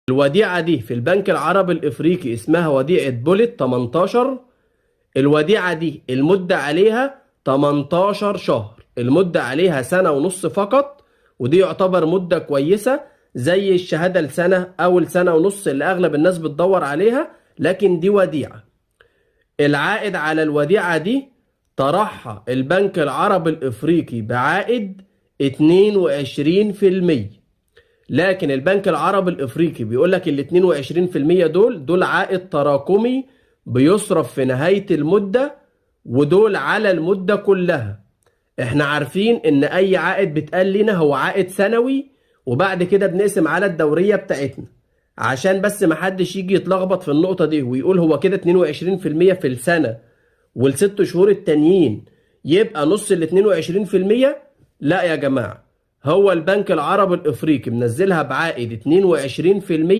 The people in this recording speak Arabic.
الوديعة دي في البنك العربي الإفريقي اسمها وديعة بولت 18. الوديعة دي المدة عليها 18 شهر، المدة عليها سنة ونص فقط، ودي يعتبر مدة كويسة زي الشهادة لسنة أو السنة ونص اللي أغلب الناس بتدور عليها، لكن دي وديعة. العائد على الوديعة دي طرحها البنك العربي الإفريقي بعائد 22%. لكن البنك العربي الإفريقي بيقول لك ال 22% دول عائد تراكمي بيصرف في نهاية المدة، ودول على المدة كلها. احنا عارفين ان اي عائد بيتقال لنا هو عائد سنوي، وبعد كده بنقسم على الدورية بتاعتنا، عشان بس محدش يجي يتلخبط في النقطة دي ويقول هو كده 22% في السنة والست شهور التانيين يبقى نص ال 22%. لا يا جماعة، هو البنك العربي الإفريقي منزلها بعائد 22%،